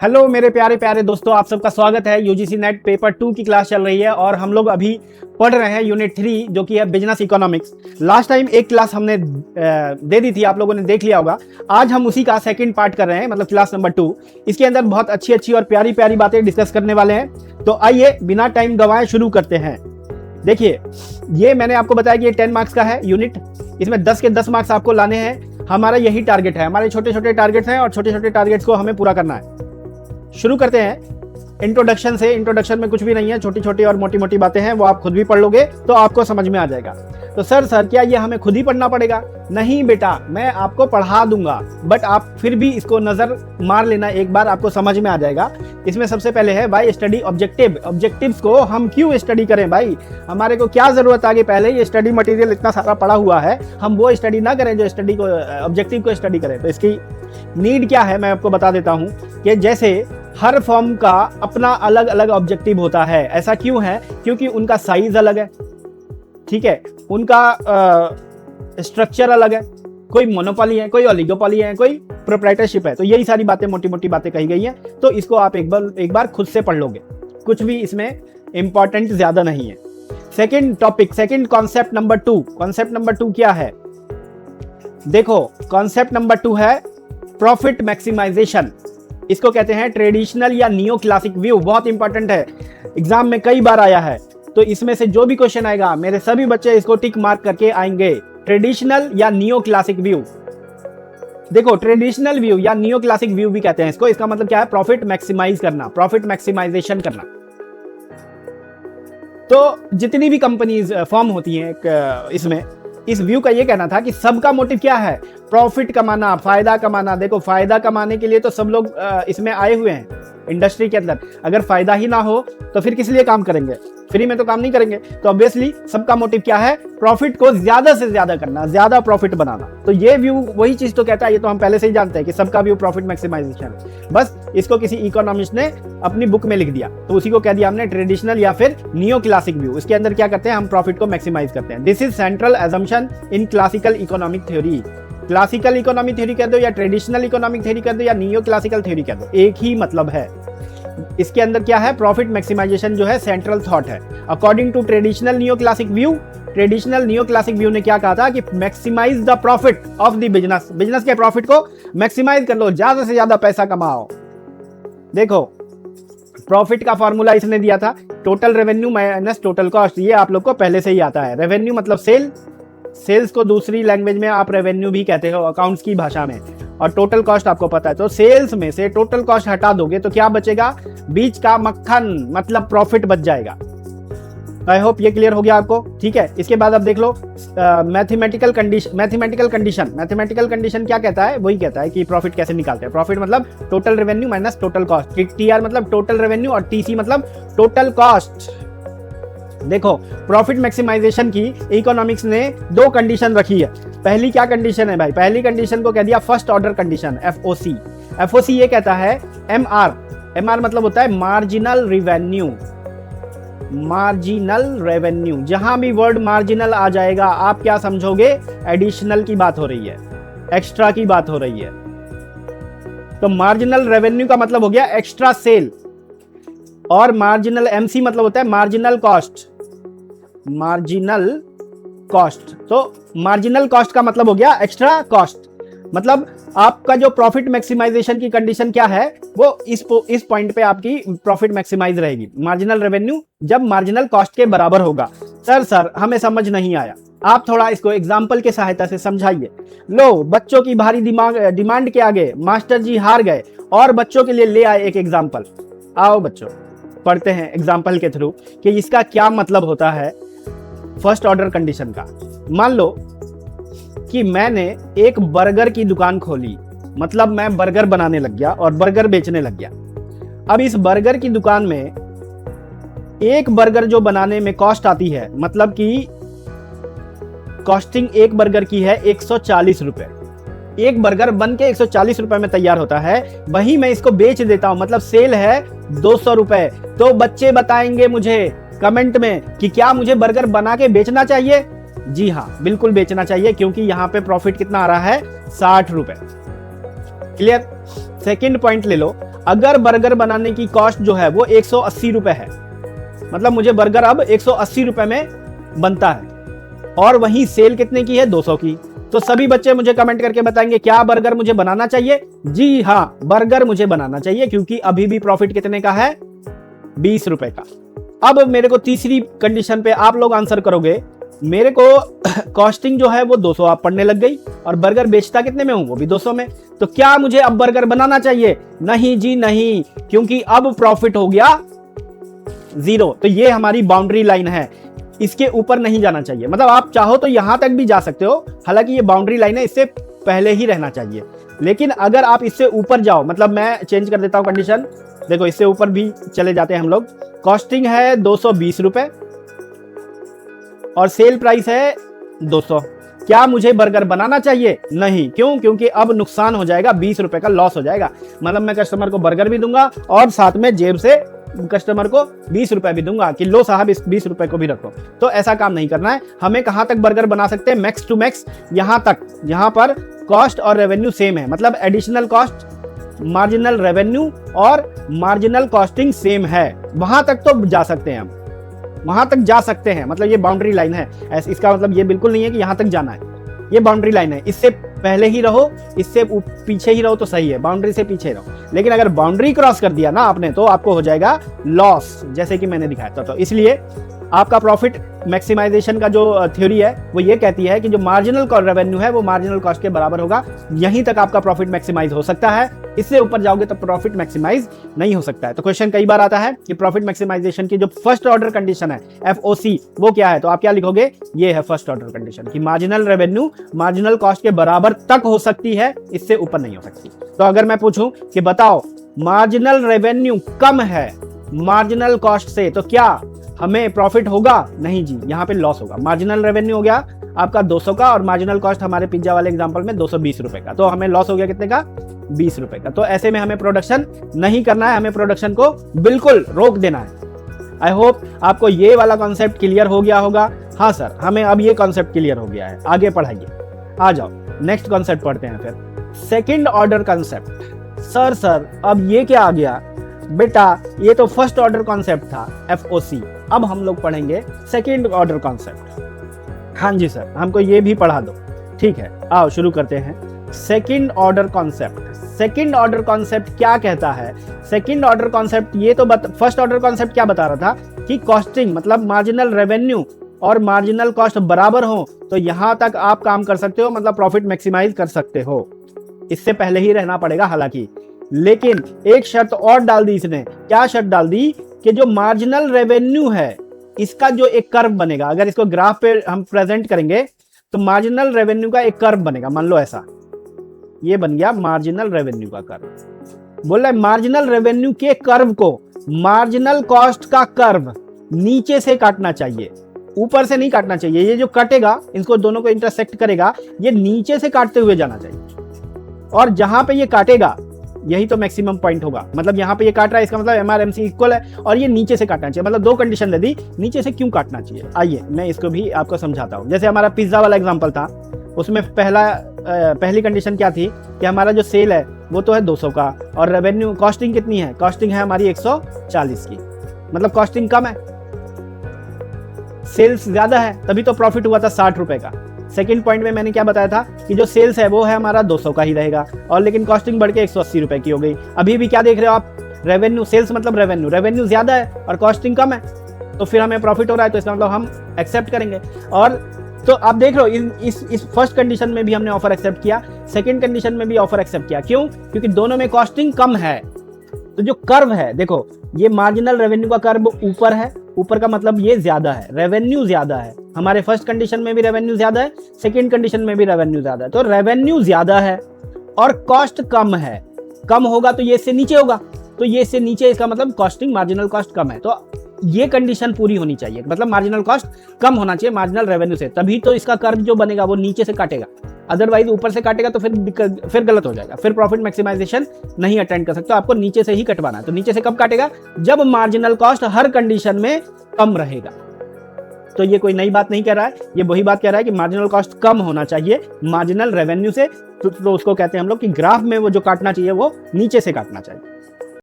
Hello मेरे प्यारे प्यारे दोस्तों, आप सबका स्वागत है। यूजीसी नेट पेपर 2 की क्लास चल रही है और हम लोग अभी पढ़ रहे हैं यूनिट 3 जो कि है बिजनेस इकोनॉमिक्स। लास्ट टाइम एक क्लास हमने दे दी थी, आप लोगों ने देख लिया होगा। आज हम उसी का सेकंड पार्ट कर रहे हैं, मतलब क्लास नंबर 2। इसके अंदर बहुत अच्छी अच्छी और प्यारी प्यारी बातें डिस्कस करने वाले हैं। तो आइए बिना टाइम गंवाए शुरू करते हैं। देखिए, ये मैंने आपको बताया कि ये 10 मार्क्स का है यूनिट। इसमें 10 के 10 मार्क्स आपको लाने हैं। हमारा यही टारगेट है, हमारे छोटे छोटे टारगेट्स हैं और छोटे छोटे टारगेट्स को हमें पूरा करना है। शुरू करते हैं इंट्रोडक्शन से। इंट्रोडक्शन में कुछ भी नहीं है, छोटी छोटी और मोटी मोटी बातें हैं, वो आप खुद भी पढ़ लोगे तो आपको समझ में आ जाएगा। तो सर क्या ये हमें खुद ही पढ़ना पड़ेगा? नहीं बेटा, मैं आपको पढ़ा दूंगा, बट आप फिर भी इसको नजर मार लेना एक बार, आपको समझ में आ जाएगा। इसमें सबसे पहले है भाई स्टडी ऑब्जेक्टिव। ऑब्जेक्टिव्स को हम क्यों स्टडी करें भाई? हमारे को क्या जरूरत आगे? पहले ही स्टडी मटेरियल इतना सारा पड़ा हुआ है, हम वो स्टडी ना करें जो स्टडी को ऑब्जेक्टिव को स्टडी करें। तो इसकी नीड क्या है मैं आपको बता देता हूं कि जैसे हर फॉर्म का अपना अलग अलग ऑब्जेक्टिव होता है। ऐसा क्यों है? क्योंकि उनका साइज अलग है, ठीक है, उनका स्ट्रक्चर अलग है। कोई मोनोपोली है, कोई ओलिगोपोली है, कोई प्रोप्राइटरशिप है। तो यही सारी बातें, मोटी मोटी बातें कही गई हैं। तो इसको आप एक बार खुद से पढ़ लोगे, कुछ भी इसमें इंपॉर्टेंट ज्यादा नहीं है। Second topic, second concept number 2। Concept number 2 क्या है? देखो, कॉन्सेप्ट नंबर 2 है प्रॉफिट मैक्सिमाइजेशन। इसको कहते हैं ट्रेडिशनल या नियो क्लासिक व्यू। बहुत इंपॉर्टेंट है, एग्जाम में कई बार आया है। तो इसमें से जो भी क्वेश्चन आएगा, मेरे सभी बच्चे इसको टिक मार्क करके आएंगे। ट्रेडिशनल या नियो क्लासिक व्यू। देखो, ट्रेडिशनल व्यू या नियो क्लासिक व्यू भी कहते हैं इसको। इसका मतलब क्या है? प्रॉफिट मैक्सिमाइज करना, प्रॉफिट मैक्सिमाइजेशन करना। तो जितनी भी कंपनीज फॉर्म होती हैं इसमें, इस व्यू का ये कहना था कि सबका मोटिव क्या है? प्रॉफिट कमाना, फायदा कमाना। देखो, फायदा कमाने के लिए तो सब लोग इसमें आए हुए हैं इंडस्ट्री के अंदर। अगर फायदा ही ना हो तो फिर किस लिए काम करेंगे? फ्री में तो काम नहीं करेंगे। तो ऑब्वियसली सबका मोटिव क्या है? प्रॉफिट को ज्यादा से ज्यादा करना, ज्यादा प्रॉफिट बनाना। तो ये व्यू वही चीज तो कहता है, ये तो हम पहले से ही जानते हैं कि सबका व्यू प्रॉफिट मैक्सिमाइजेशन। बस इसको किसी इकोनॉमिस्ट ने अपनी बुक में लिख दिया, तो उसी को कह दिया हमने ट्रेडिशनल या फिर नियो क्लासिक व्यू। इसके अंदर क्या करते हैं? हम प्रॉफिट को मैक्सिमाइज करते हैं। This is central assumption in classical economic theory. Classical economic theory कह दो या ट्रेडिशनल इकोनॉमिक थ्योरी कह दो या नियो क्लासिकल थ्योरी कह दो, एक ही मतलब है। इसके अंदर क्या है? प्रॉफिट मैक्सिमाइजेशन जो है सेंट्रल थॉट है। According to traditional neo classic view, traditional neo classic view ने क्या कहा था कि maximize the profit of the business. Business के प्रॉफिट को मैक्सिमाइज कर लो, ज्यादा से ज्यादा पैसा कमाओ। देखो, प्रॉफिट का फॉर्मूला इसने दिया था, total revenue minus total cost. ये आप लोग को पहले से ही आता है। रेवेन्यू मतलब सेल्स को दूसरी लैंग्वेज में आप रेवेन्यू भी कहते हो, अकाउंट्स की भाषा में। और टोटल कॉस्ट आपको पता है। तो सेल्स में से टोटल कॉस्ट हटा दोगे तो क्या बचेगा? बीच का मक्खन, मतलब प्रॉफिट बच जाएगा। आई होप ये क्लियर हो गया आपको, ठीक है। इसके बाद अब देख लो मैथमेटिकल कंडीशन क्या कहता है? वही कहता है कि प्रॉफिट कैसे निकालते हैं। प्रॉफिट मतलब total revenue minus total cost. TR मतलब टोटल रेवेन्यू और टीसी मतलब टोटल कॉस्ट। देखो, प्रॉफिट मैक्सिमाइजेशन की इकोनॉमिक्स ने 2 कंडीशन रखी है। पहली क्या कंडीशन है भाई? पहली कंडीशन को कह दिया first order condition, FOC. FOC ये कहता है एमआर मतलब होता है मार्जिनल रेवेन्यू। मार्जिनल रेवेन्यू, जहां भी वर्ड मार्जिनल आ जाएगा आप क्या समझोगे? एडिशनल की बात हो रही है, एक्स्ट्रा की बात हो रही है। तो मार्जिनल रेवेन्यू का मतलब हो गया एक्स्ट्रा सेल। और मार्जिनल एमसी मतलब होता है मार्जिनल कॉस्ट। मार्जिनल कॉस्ट, तो मार्जिनल कॉस्ट का मतलब हो गया एक्स्ट्रा कॉस्ट। मतलब आपका जो प्रॉफिट मैक्सिमाइजेशन की कंडीशन क्या है, वो इस पॉइंट पे आपकी प्रॉफिट मैक्सिमाइज रहेगी। मार्जिनल रेवेन्यू जब मार्जिनल कॉस्ट के बराबर होगा। सर हमें समझ नहीं आया, आप थोड़ा इसको एग्जाम्पल के सहायता से समझाइए। लो, बच्चों की भारी डिमांड के आगे मास्टर जी हार गए और बच्चों के लिए ले आए एक एग्जाम्पल। आओ बच्चों, पढ़ते हैं एग्जाम्पल के थ्रू कि इसका क्या मतलब होता है फर्स्ट ऑर्डर कंडीशन का। मान लो कि मैंने एक बर्गर की दुकान खोली, मतलब मैं बर्गर बनाने लग गया और बर्गर बेचने लग गया। अब इस बर्गर की दुकान में एक बर्गर जो बनाने में कॉस्ट आती है, मतलब कि कॉस्टिंग एक बर्गर की है 140 रुपए। एक बर्गर बन के 140 रुपए में तैयार होता है, वही मैं इसको बेच देता हूं, मतलब सेल है 200 रुपए। तो बच्चे बताएंगे मुझे कमेंट में कि क्या मुझे बर्गर बना के बेचना चाहिए? जी हाँ, बिल्कुल बेचना चाहिए, क्योंकि यहां पे प्रॉफिट कितना आ रहा है? 60 रुपए। क्लियर? सेकंड पॉइंट ले लो, अगर बर्गर बनाने की कॉस्ट जो है वो 180 रुपए है, मतलब मुझे बर्गर अब 180 रुपए में बनता है, और वहीं सेल कितने की है, 200 की। तो सभी बच्चे मुझे कमेंट करके बताएंगे क्या बर्गर मुझे बनाना चाहिए। जी हाँ, बर्गर मुझे बनाना चाहिए, क्योंकि अभी भी प्रॉफिट कितने का है, 20 रुपए का। अब मेरे को तीसरी कंडीशन पे आप लोग आंसर करोगे, मेरे को कॉस्टिंग जो है वो 200 आप पढ़ने लग गई, और बर्गर बेचता कितने में हूं, वो भी 200 में। तो क्या मुझे अब बर्गर बनाना चाहिए? नहीं जी नहीं, क्योंकि अब प्रॉफिट हो गया 0। तो ये हमारी बाउंड्री लाइन है, इसके ऊपर नहीं जाना चाहिए। मतलब आप चाहो तो यहां तक भी जा सकते हो, हालांकि ये बाउंड्री लाइन है, इससे पहले ही रहना चाहिए। लेकिन अगर आप इससे ऊपर जाओ, मतलब मैं चेंज कर देता हूं कंडीशन, देखो इससे ऊपर भी चले जाते हैं हम लोग। कॉस्टिंग है 220 रुपए और सेल प्राइस है 200। क्या मुझे बर्गर बनाना चाहिए? नहीं। क्यों? क्योंकि अब नुकसान हो जाएगा, 20 रुपए का लॉस हो जाएगा। मतलब मैं कस्टमर को बर्गर भी दूंगा और साथ में जेब से कस्टमर को 20 रुपए भी दूंगा कि लो साहब इस 20 रुपए को भी रखो। तो ऐसा काम नहीं करना है। हमें कहां तक बर्गर बना सकते हैं? मैक्स टू मैक्स यहां तक, यहां पर कॉस्ट और रेवेन्यू सेम है, मतलब एडिशनल कॉस्ट, मार्जिनल रेवेन्यू और मार्जिनल कॉस्टिंग सेम है, वहां तक तो जा सकते हैं हम, वहां तक जा सकते हैं। मतलब ये बाउंड्री लाइन है, इसका मतलब ये बिल्कुल नहीं है कि यहां तक जाना है, ये बाउंड्री लाइन है। इससे पहले ही रहो, इससे पीछे ही रहो तो सही है, बाउंड्री से पीछे रहो। लेकिन अगर बाउंड्री क्रॉस कर दिया ना आपने, तो आपको हो जाएगा लॉस, जैसे कि मैंने दिखाया था। तो इसलिए आपका प्रॉफिट मैक्सिमाइजेशन का जो थ्योरी है वो ये कहती है कि जो मार्जिनल रेवेन्यू है वो मार्जिनल कॉस्ट के बराबर होगा। यहीं तक आपका प्रॉफिट मैक्सिमाइज हो सकता है, इससे ऊपर जाओगे तो प्रॉफिट मैक्सिमाइज नहीं हो सकता है। तो क्वेश्चन कई बार आता है कि प्रॉफिट मैक्सिमाइजेशन की जो फर्स्ट ऑर्डर कंडीशन है FOC वो क्या है, तो आप क्या लिखोगे, ये है फर्स्ट ऑर्डर कंडीशन कि मार्जिनल रेवेन्यू मार्जिनल कॉस्ट के बराबर तक हो सकती है, इससे ऊपर नहीं हो सकती। तो अगर मैं पूछूं कि बताओ मार्जिनल रेवेन्यू कम है मार्जिनल कॉस्ट से, तो क्या हमें प्रॉफिट होगा? नहीं जी, यहां पे लॉस होगा। मार्जिनल रेवेन्यू हो गया आपका 200 का और मार्जिनल कॉस्ट हमारे पिज्जा वाले एग्जांपल में 220 रुपए का, तो हमें लॉस हो गया कितने का, 20 रुपए का। तो ऐसे में हमें प्रोडक्शन नहीं करना है, हमें प्रोडक्शन को बिल्कुल रोक देना है। आई होप आपको ये वाला कॉन्सेप्ट क्लियर हो गया होगा। हाँ सर, हमें अब ये कॉन्सेप्ट क्लियर हो गया है, आगे पढ़ाइए। आ जाओ नेक्स्ट कॉन्सेप्ट पढ़ते हैं फिर, सेकेंड ऑर्डर कॉन्सेप्ट। सर अब ये क्या आ गया बेटा, ये तो फर्स्ट ऑर्डर कॉन्सेप्ट था FOC, अब हम लोग पढ़ेंगे सेकेंड ऑर्डर कॉन्सेप्ट। हाँ जी सर, हमको ये भी पढ़ा दो। ठीक है, आओ शुरू करते हैं। Second order concept, second order concept क्या कहता है? सेकेंड ऑर्डर कॉन्सेप्ट ये तो फर्स्ट ऑर्डर कॉन्सेप्ट क्या बता रहा था कि कॉस्टिंग मतलब मार्जिनल रेवेन्यू और मार्जिनल कॉस्ट बराबर हो तो यहां तक आप काम कर सकते हो, मतलब प्रॉफिट मैक्सिमाइज कर सकते हो। इससे पहले ही रहना पड़ेगा हालांकि, लेकिन एक शर्त और डाल दी इसने। क्या शर्त डाल दी कि जो मार्जिनल रेवेन्यू है इसका जो एक कर्व बनेगा, अगर इसको ग्राफ पे हम प्रेजेंट करेंगे तो मार्जिनल रेवेन्यू का एक कर्व बनेगा। मान लो ऐसा, ये बन गया मार्जिनल रेवेन्यू का कर्व। बोल रहा है मार्जिनल रेवेन्यू के कर्व को मार्जिनल कॉस्ट का कर्व नीचे से काटना चाहिए, ऊपर से नहीं काटना चाहिए। ये जो कटेगा, इसको दोनों को इंटरसेक्ट करेगा, ये नीचे से काटते हुए जाना चाहिए। और जहां पे ये काटेगा यही तो मैक्सिमम पॉइंट होगा। मतलब यहाँ पे ये काट रहा है, इसका मतलब MRMC इक्वल है, और ये नीचे से काटना चाहिए। मतलब दो कंडीशन दे दी, नीचे से क्यों काटना चाहिए। आइए मैं इसको भी आपको समझाता हूँ। जैसे हमारा पिज्जा वाला एग्जांपल था, उसमें पहली कंडीशन क्या थी कि हमारा जो सेल है वो तो है 200 का, और रेवेन्यू कॉस्टिंग कितनी है, कॉस्टिंग है हमारी 140 की, मतलब कॉस्टिंग कम है, सेल्स ज्यादा है, तभी तो प्रॉफिट हुआ था 60 रुपए का। सेकंड पॉइंट में मैंने क्या बताया था कि जो सेल्स है वो है हमारा 200 का ही रहेगा, और लेकिन कॉस्टिंग बढ़ के 180 रुपए की हो गई। अभी भी क्या देख रहे हो आप, रेवेन्यू, सेल्स मतलब रेवेन्यू ज्यादा है और कॉस्टिंग कम है, तो फिर हमें प्रॉफिट हो रहा है, तो इसका मतलब हम एक्सेप्ट करेंगे। और तो आप देख रहे हो इस फर्स्ट कंडीशन में भी हमने ऑफर एक्सेप्ट किया, सेकंड कंडीशन में भी ऑफर एक्सेप्ट किया। क्यों? क्योंकि दोनों में कॉस्टिंग कम है। तो जो कर्व है देखो, ये मार्जिनल रेवेन्यू का कर्व ऊपर है, ऊपर का मतलब ये ज्यादा है, रेवेन्यू ज्यादा है। हमारे फर्स्ट कंडीशन में भी रेवेन्यू ज्यादा है, सेकंड कंडीशन में भी रेवेन्यू ज्यादा है। तो रेवेन्यू ज्यादा है और कॉस्ट कम है, कम होगा तो ये इससे नीचे होगा, तो ये इससे नीचे, इसका मतलब कॉस्टिंग मार्जिनल कॉस्ट कम है। तो ये कंडीशन पूरी होनी चाहिए, मतलब मार्जिनल कॉस्ट कम होना चाहिए मार्जिनल रेवेन्यू से, तभी तो इसका कर्व जो बनेगा वो नीचे से काटेगा। अदरवाइज ऊपर से काटेगा तो फिर गलत हो जाएगा, फिर प्रॉफिट मैक्सिमाइजेशन नहीं अटेंड कर सकते। आपको नीचे से ही कटवाना है। तो नीचे से कब काटेगा? जब मार्जिनल कॉस्ट हर कंडीशन में कम रहेगा। तो ये कोई नई बात नहीं कह रहा है, ये वही बात कह रहा है कि मार्जिनल कॉस्ट कम होना चाहिए मार्जिनल रेवेन्यू से। तो उसको कहते हैं हम लोग कि ग्राफ में वो जो काटना चाहिए वो नीचे से काटना चाहिए।